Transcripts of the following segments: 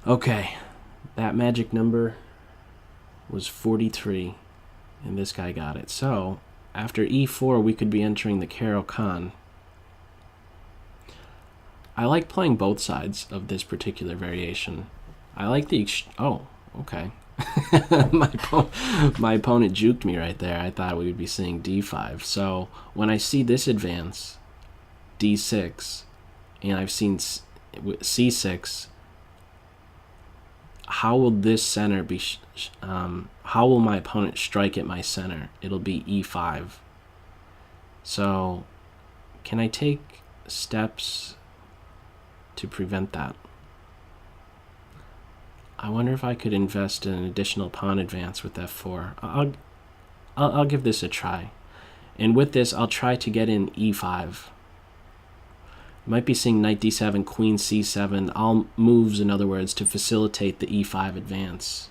Okay, that magic number was 43, and this guy got it. So after e4, we could be entering the Caro-Kann. I like playing both sides of this particular variation. I like the... Oh, okay. my opponent juked me right there. I thought we would be seeing d5. So when I see this advance, d6, and I've seen c6, how will this center be... how will my opponent strike at my center? It'll be e5. So can I take steps to prevent that? I wonder if I could invest in an additional pawn advance with f4. I'll give this a try. And with this, I'll try to get in e5. Might be seeing knight d7, queen c7, all moves, in other words, to facilitate the e5 advance.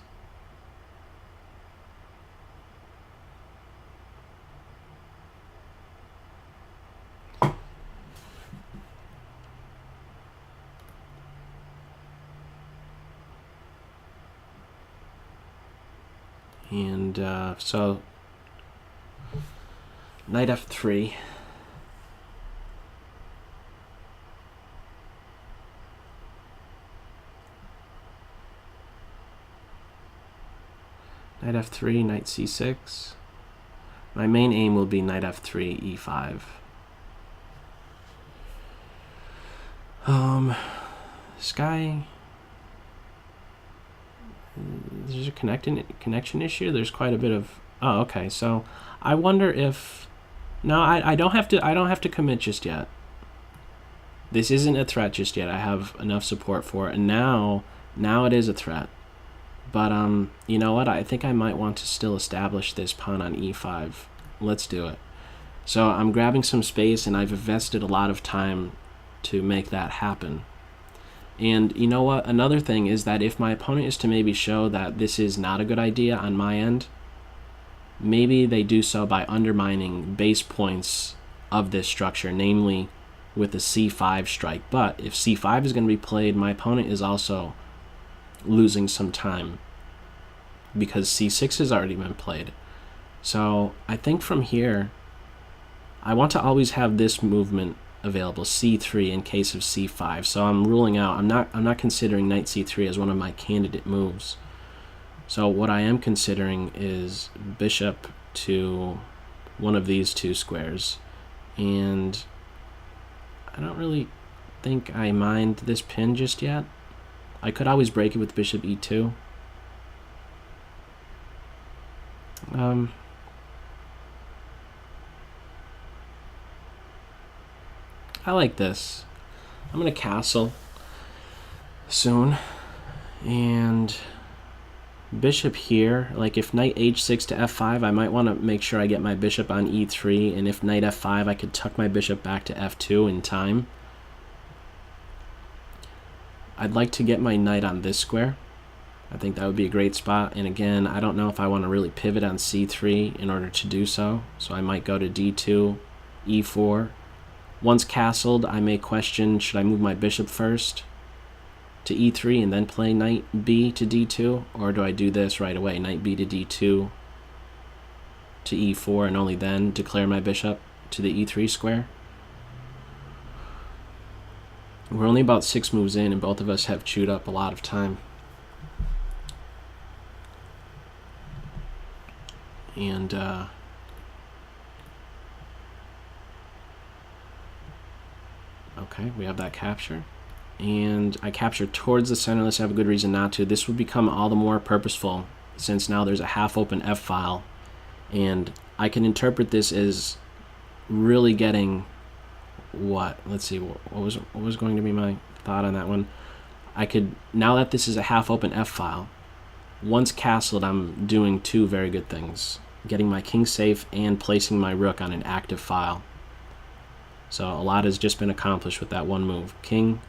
And so knight f3. Knight f3, knight c6. My main aim will be knight f3, e5. This guy... There's a connection issue. There's quite a bit of... Oh, okay. So I wonder if... No, I don't have to commit just yet. This isn't a threat just yet. I have enough support for it, and now it is a threat. But you know what? I think I might want to still establish this pawn on e5. Let's do it. So I'm grabbing some space, and I've invested a lot of time to make that happen. And you know what? Another thing is that if my opponent is to maybe show that this is not a good idea on my end, maybe they do so by undermining base points of this structure, namely with the c5 strike. But if c5 is going to be played, my opponent is also losing some time because c6 has already been played. So I think from here, I want to always have this movement available, c3, in case of c5. So I'm ruling out, I'm not considering knight c3 as one of my candidate moves. So what I am considering is bishop to one of these two squares, and I don't really think I mind this pin just yet. I could always break it with bishop e2. I like this. I'm going to castle soon. And bishop here, like if knight h6 to f5, I might want to make sure I get my bishop on e3. And if knight f5, I could tuck my bishop back to f2 in time. I'd like to get my knight on this square. I think that would be a great spot. And again, I don't know if I want to really pivot on c3 in order to do so. So I might go to d2, e4. Once castled, I may question, should I move my bishop first to e3 and then play knight b to d2? Or do I do this right away, knight b to d2 to e4, and only then declare my bishop to the e3 square? We're only about 6 moves in, and both of us have chewed up a lot of time. And okay, we have that capture. And I capture towards the center. Let's have a good reason not to. This would become all the more purposeful since now there's a half-open f-file. And I can interpret this as really getting what? Let's see, what was going to be my thought on that one? I could, now that this is a half-open f-file, once castled, I'm doing two very good things. Getting my king safe and placing my rook on an active file. So a lot has just been accomplished with that one move. King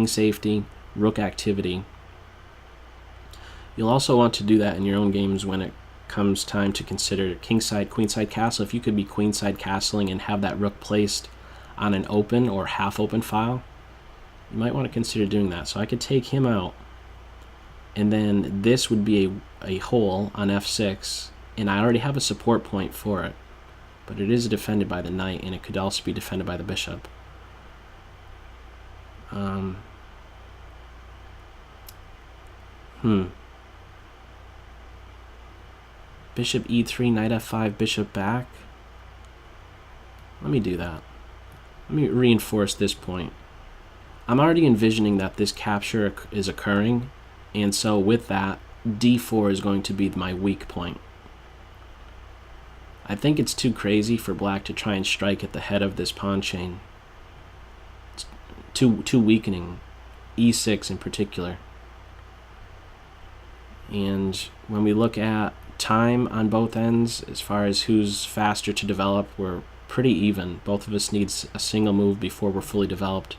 safety, rook activity. You'll also want to do that in your own games when it comes time to consider kingside, queenside castle. If you could be queenside castling and have that rook placed on an open or half open file, you might want to consider doing that. So I could take him out. and then this would be a hole on f6, and I already have a support point for it, but it is defended by the knight, and it could also be defended by the bishop. Bishop e3, knight f5, bishop back. Let me do that. Let me reinforce this point. I'm already envisioning that this capture is occurring, and so with that, d4 is going to be my weak point. I think it's too crazy for black to try and strike at the head of this pawn chain. It's too weakening, e6 in particular. And when we look at time on both ends, as far as who's faster to develop, we're pretty even. Both of us needs a single move before we're fully developed.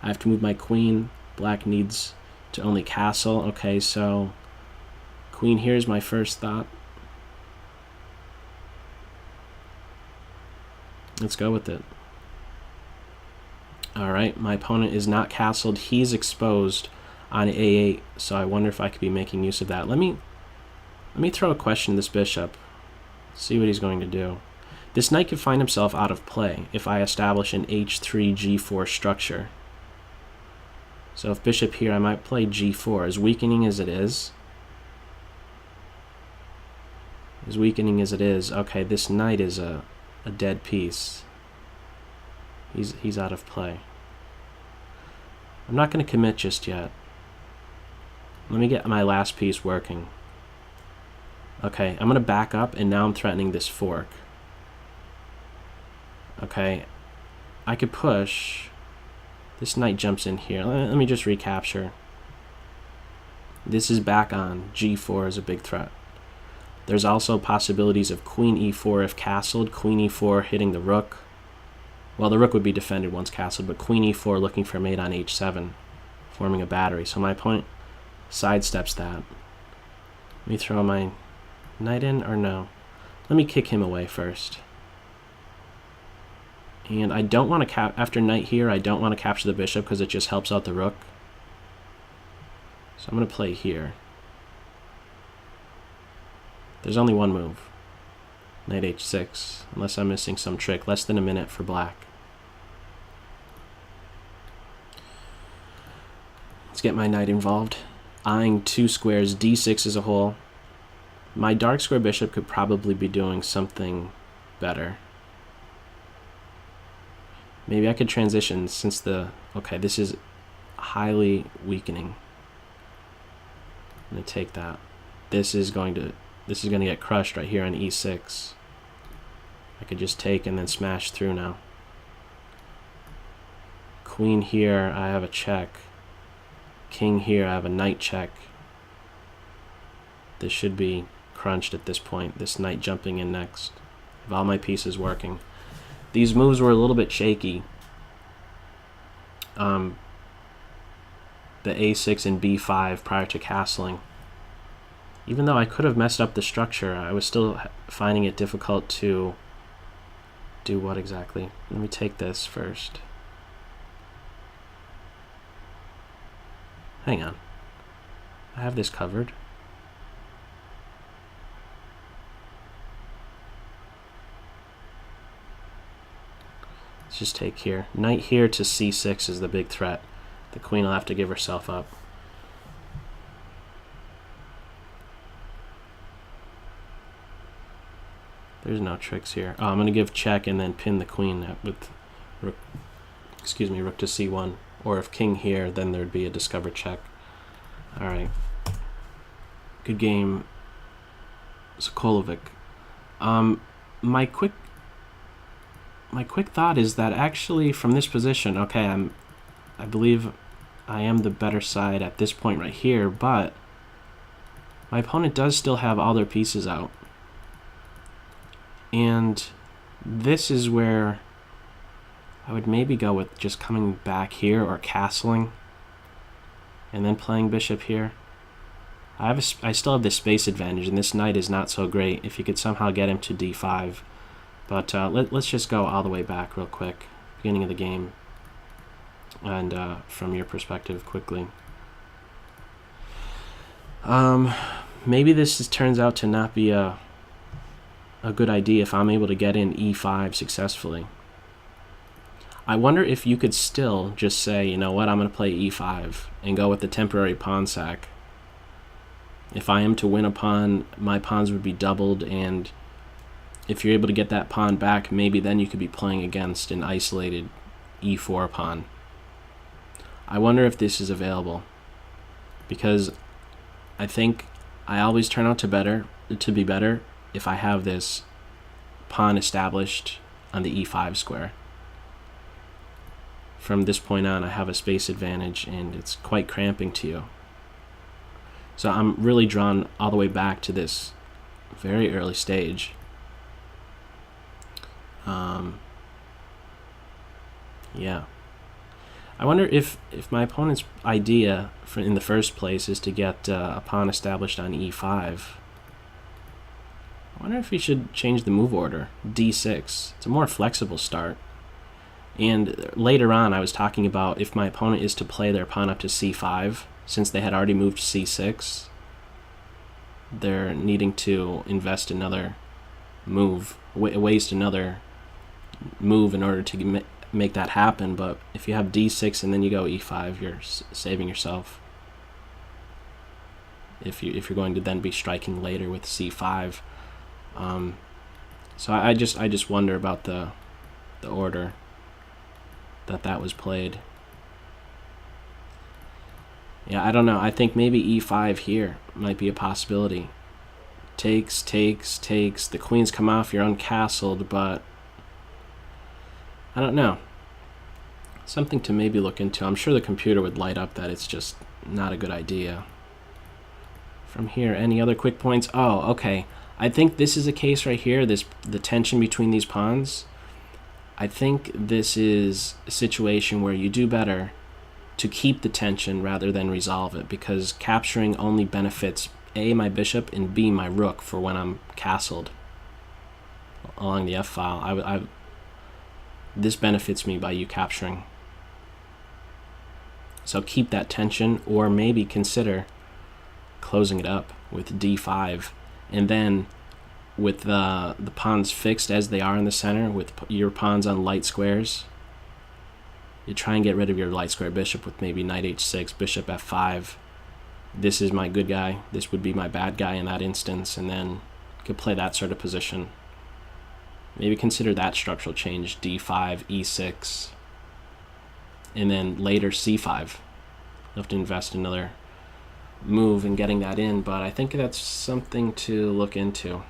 I have to move my queen. Black needs to only castle. Okay, so queen here is my first thought. Let's go with it. Alright, my opponent is not castled. He's exposed on a8, so I wonder if I could be making use of that. Let me throw a question to this bishop. See what he's going to do. This knight could find himself out of play if I establish an h3, g4 structure. So if bishop here, I might play g4. As weakening as it is, okay, this knight is a dead piece. He's out of play. I'm not going to commit just yet. Let me get my last piece working. Okay, I'm going to back up, and now I'm threatening this fork. Okay, I could push. This knight jumps in here. Let me just recapture. This is back on. g4 is a big threat. There's also possibilities of queen e4 if castled. Queen e4 hitting the rook. Well, the rook would be defended once castled, but queen e4 looking for mate on h7, forming a battery. So my opponent sidesteps that. Let me throw my knight in, or no? Let me kick him away first. And I don't want to after knight here, I don't want to capture the bishop because it just helps out the rook. So I'm going to play here. There's only one move. Knight h6, unless I'm missing some trick. Less than a minute for black. Let's get my knight involved. Eyeing two squares, d6 as a whole. My dark square bishop could probably be doing something better. Maybe I could transition since the... Okay, this is highly weakening. I'm going to take that. This is going to get crushed right here on e6. I could just take and then smash through now. Queen here, I have a check. King here, I have a knight check. This should be crunched at this point. This knight jumping in next. I have all my pieces working. These moves were a little bit shaky. The a6 and b5 prior to castling. Even though I could have messed up the structure, I was still finding it difficult to do what exactly. Let me take this first. Hang on. I have this covered. Let's just take here. Knight here to c6 is the big threat. The queen will have to give herself up. There's no tricks here. Oh, I'm going to give check and then pin the queen with rook, rook to c1. Or if king here, then there'd be a discovered check. All right. Good game, Sokolovic. My quick thought is that actually from this position, okay, I believe I am the better side at this point right here, but my opponent does still have all their pieces out. And this is where I would maybe go with just coming back here or castling and then playing bishop here. I still have the space advantage, and this knight is not so great if you could somehow get him to d5. But let's just go all the way back real quick, beginning of the game, and from your perspective quickly. Maybe turns out to not be a good idea if I'm able to get in e5 successfully. I wonder if you could still just say, you know what, I'm going to play e5 and go with the temporary pawn sack. If I am to win a pawn, my pawns would be doubled, and if you're able to get that pawn back, maybe then you could be playing against an isolated e4 pawn. I wonder if this is available, because I think I always turn out to be better if I have this pawn established on the e5 square. From this point on, I have a space advantage, and it's quite cramping to you. So I'm really drawn all the way back to this very early stage. Yeah. I wonder if my opponent's idea in the first place is to get a pawn established on e5. I wonder if he should change the move order. d6. It's a more flexible start. And later on, I was talking about if my opponent is to play their pawn up to c5, since they had already moved to c6, they're needing to invest another move, waste another move in order to make that happen. But if you have d6 and then you go e5, you're saving yourself. If you're going to then be striking later with c5, so I just wonder about the order that was played. Yeah, I don't know. I think maybe e5 here might be a possibility. Takes. The queens come off. You're uncastled, but I don't know. Something to maybe look into. I'm sure the computer would light up that it's just not a good idea. From here, any other quick points? Oh, okay. I think this is a case right here, the tension between these pawns. I think this is a situation where you do better to keep the tension rather than resolve it, because capturing only benefits A, my bishop, and B, my rook for when I'm castled along the f file. This benefits me by you capturing. So keep that tension, or maybe consider closing it up with d5, and then with the pawns fixed as they are in the center, with your pawns on light squares, you try and get rid of your light square bishop with maybe knight h6, bishop f5. This is my good guy. This would be my bad guy in that instance, and then you could play that sort of position. Maybe consider that structural change, d5, e6, and then later c5. You'll have to invest another move in getting that in, but I think that's something to look into.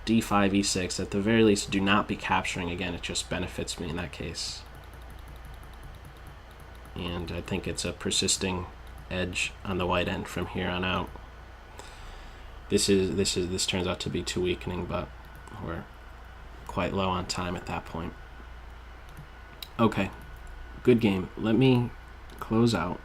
d5, e6, at the very least, do not be capturing again. It just benefits me in that case. And I think it's a persisting edge on the white end from here on out. This turns out to be too weakening, but we're quite low on time at that point. Okay, good game. Let me close out.